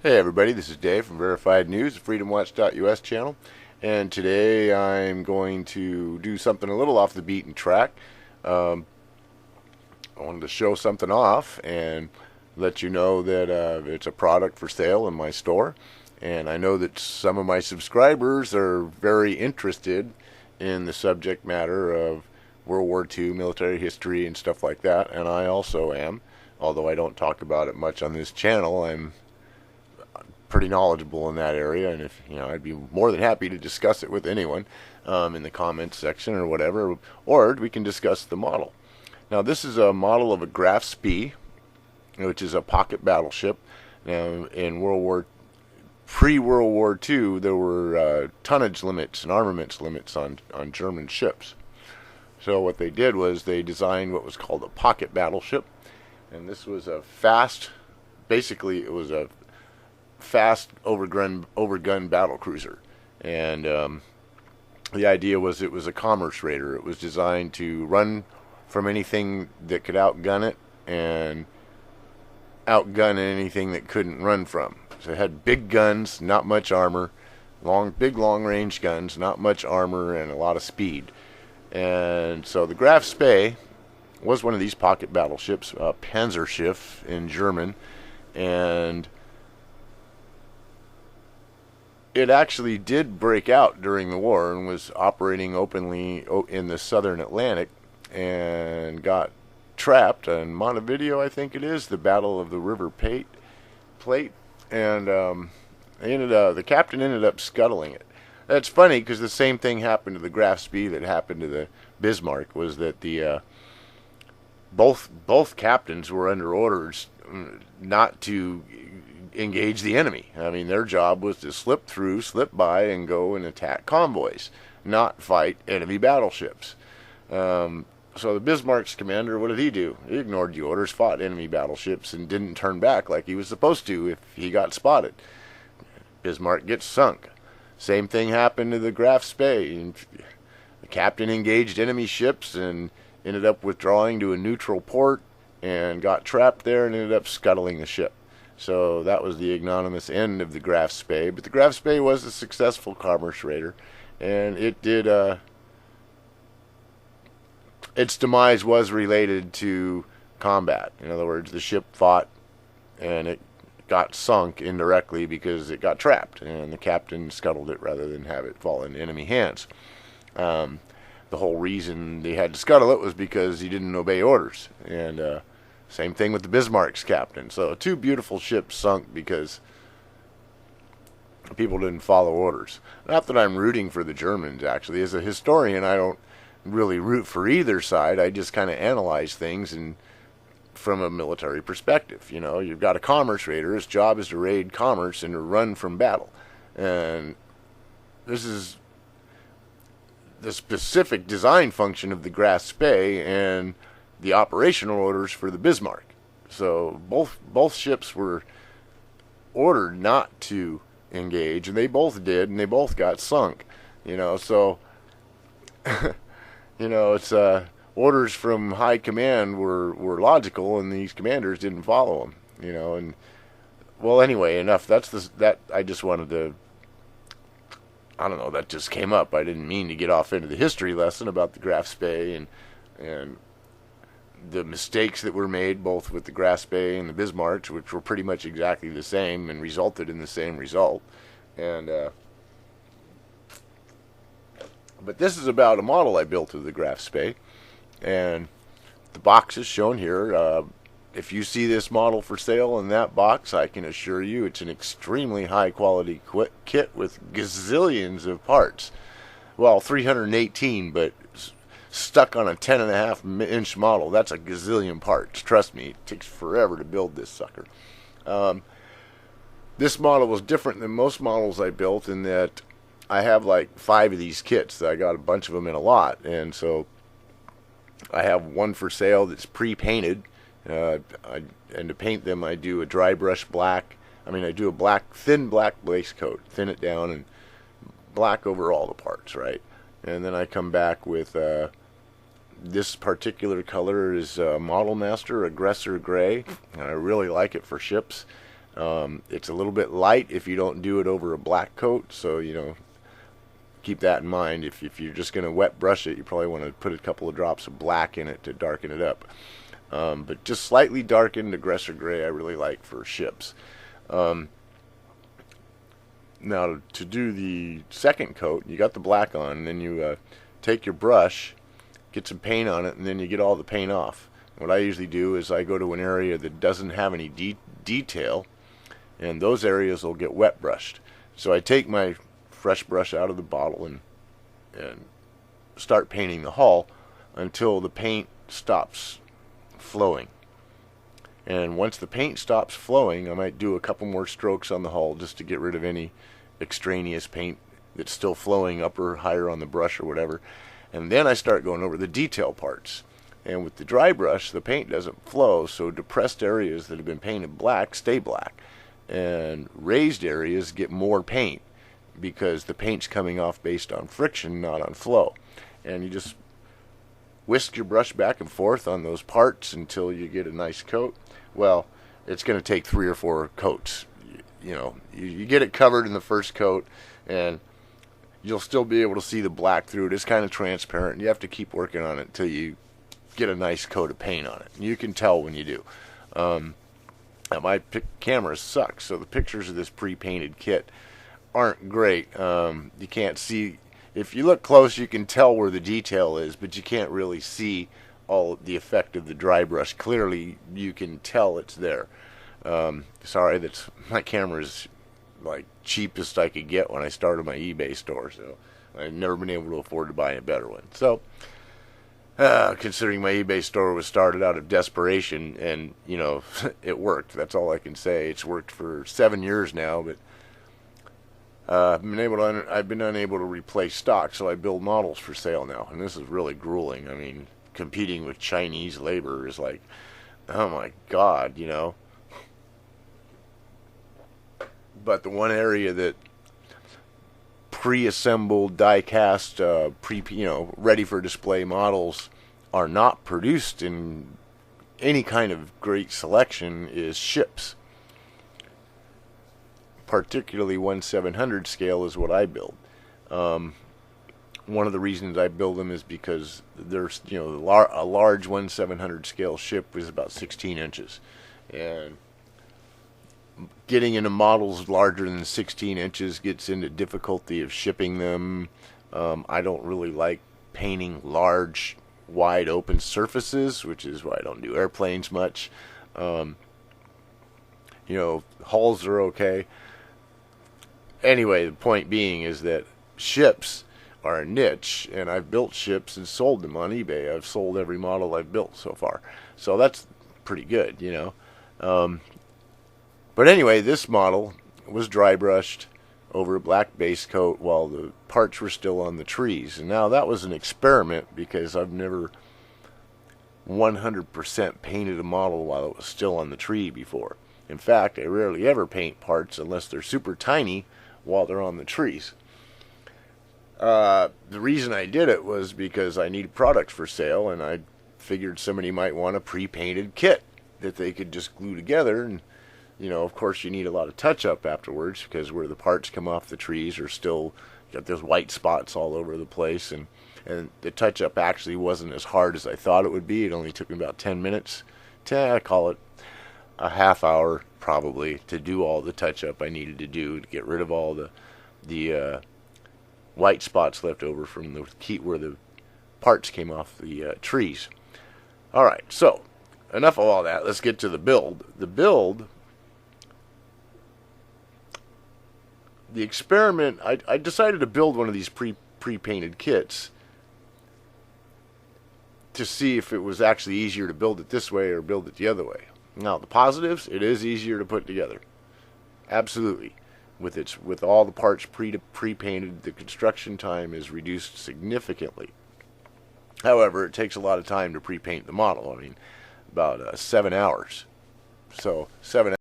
Hey everybody, this is Dave from Verified News, the freedomwatch.us channel, and today I'm going to do something a little off the beaten track. I wanted to show something off and let you know that it's a product for sale in my store, and I know that some of my subscribers are very interested in the subject matter of World War II military history and stuff like that, and I also am, although I don't talk about it much on this channel. I'm pretty knowledgeable in that area, and if I'd be more than happy to discuss it with anyone in the comments section or whatever, or we can discuss the model. Now, this is a model of a Graf Spee, which is a pocket battleship. Now, in pre-World War II, there were tonnage limits and armaments limits on German ships. So what they did was they designed what was called a pocket battleship, and this was a basically it was a fast overgun battle cruiser, and the idea was it was a commerce raider. It was designed to run from anything that could outgun it and outgun anything that couldn't run from. So it had big guns, not much armor, big long range guns, not much armor, and a lot of speed. And so the Graf Spee was one of these pocket battleships, panzerschiff in German, and it actually did break out during the war and was operating openly in the southern Atlantic and got trapped in Montevideo, I think it is, the Battle of the River Plate, and the captain ended up scuttling it. That's funny because the same thing happened to the Graf Spee that happened to the Bismarck, was that the both captains were under orders not to engage the enemy. I mean, their job was to slip by, and go and attack convoys, not fight enemy battleships. So the Bismarck's commander, what did he do? He ignored the orders, fought enemy battleships, and didn't turn back like he was supposed to if he got spotted. Bismarck gets sunk. Same thing happened to the Graf Spee. The captain engaged enemy ships and ended up withdrawing to a neutral port and got trapped there and ended up scuttling the ship. So that was the ignominious end of the Graf Spee. But the Graf Spee was a successful commerce raider, and it did its demise was related to combat. In other words, the ship fought and it got sunk indirectly because it got trapped, and the captain scuttled it rather than have it fall into enemy hands. The whole reason they had to scuttle it was because he didn't obey orders, and same thing with the Bismarck's captain. So two beautiful ships sunk because people didn't follow orders. Not that I'm rooting for the Germans, actually. As a historian, I don't really root for either side. I just kind of analyze things and from a military perspective. You've got a commerce raider. His job is to raid commerce and to run from battle. And this is the specific design function of the Graf Spee and the operational orders for the Bismarck. So both ships were ordered not to engage, and they both did, and they both got sunk. So it's orders from high command were logical, and these commanders didn't follow them. And well, anyway, enough. That I just wanted to. I don't know. That just came up. I didn't mean to get off into the history lesson about the Graf Spee and the mistakes that were made both with the Graf Spee and the Bismarck, which were pretty much exactly the same and resulted in the same result. And but this is about a model I built of the Graf Spee, and the box is shown here. If you see this model for sale in that box, I can assure you it's an extremely high quality kit with gazillions of parts. Well, 318, but stuck on a 10.5-inch model. That's a gazillion parts. Trust me, it takes forever to build this sucker. This model was different than most models I built in that I have like 5 of these kits. I got a bunch of them in a lot, and so I have one for sale that's pre-painted. And to paint them, I do a dry brush black. I do a thin black base coat, thin it down, and black over all the parts, right? And then I come back with this particular color is Model Master Aggressor Gray, and I really like it for ships. It's a little bit light if you don't do it over a black coat, so keep that in mind. If you're just going to wet brush it, you probably want to put a couple of drops of black in it to darken it up. But just slightly darkened aggressor gray I really like for ships. Now to do the second coat, you got the black on, and then you take your brush, get some paint on it, and then you get all the paint off. What I usually do is I go to an area that doesn't have any detail, and those areas will get wet brushed. So I take my fresh brush out of the bottle and start painting the hull until the paint stops flowing. And once the paint stops flowing, I might do a couple more strokes on the hull just to get rid of any extraneous paint that's still flowing up or higher on the brush or whatever. And then I start going over the detail parts. And with the dry brush, the paint doesn't flow, so depressed areas that have been painted black stay black. And raised areas get more paint because the paint's coming off based on friction, not on flow. And you just whisk your brush back and forth on those parts until you get a nice coat. Well, it's going to take 3 or 4 coats. You get it covered in the first coat, and you'll still be able to see the black through it. It's kind of transparent. You have to keep working on it until you get a nice coat of paint on it. You can tell when you do. My camera sucks, so the pictures of this pre-painted kit aren't great. You can't see. If you look close, you can tell where the detail is, but you can't really see all the effect of the dry brush. Clearly, you can tell it's there. Sorry, my camera's like cheapest I could get when I started my eBay store, so I've never been able to afford to buy a better one. So, considering my eBay store was started out of desperation, and it worked. That's all I can say. It's worked for 7 years now, but I've been unable to replace stock, so I build models for sale now, and this is really grueling. I mean, competing with Chinese labor is like, oh my God, But the one area that pre-assembled, die-cast, ready for display models are not produced in any kind of great selection is ships. Particularly 1/700 scale is what I build. One of the reasons I build them is because there's, a large 1/700 scale ship is about 16 inches, and getting into models larger than 16 inches gets into difficulty of shipping them. I don't really like painting large, wide open surfaces, which is why I don't do airplanes much. Hulls are okay. Anyway, the point being is that ships are a niche, and I've built ships and sold them on eBay. I've sold every model I've built so far, so that's pretty good, But anyway, this model was dry brushed over a black base coat while the parts were still on the trees. And now that was an experiment because I've never 100% painted a model while it was still on the tree before. In fact, I rarely ever paint parts unless they're super tiny while they're on the trees. The reason I did it was because I needed products for sale, and I figured somebody might want a pre-painted kit that they could just glue together. And of course, you need a lot of touch-up afterwards because where the parts come off the trees are still got those white spots all over the place, and the touch-up actually wasn't as hard as I thought it would be. It only took me about 10 minutes. I call it a half hour probably to do all the touch-up I needed to do to get rid of all the white spots left over from the key where the parts came off the trees. All right, so enough of all that. Let's get to the build. The experiment, I decided to build one of these pre-painted kits to see if it was actually easier to build it this way or build it the other way. Now, the positives, it is easier to put together. Absolutely. With all the parts pre-painted, the construction time is reduced significantly. However, it takes a lot of time to pre-paint the model. I mean, about 7 hours. So 7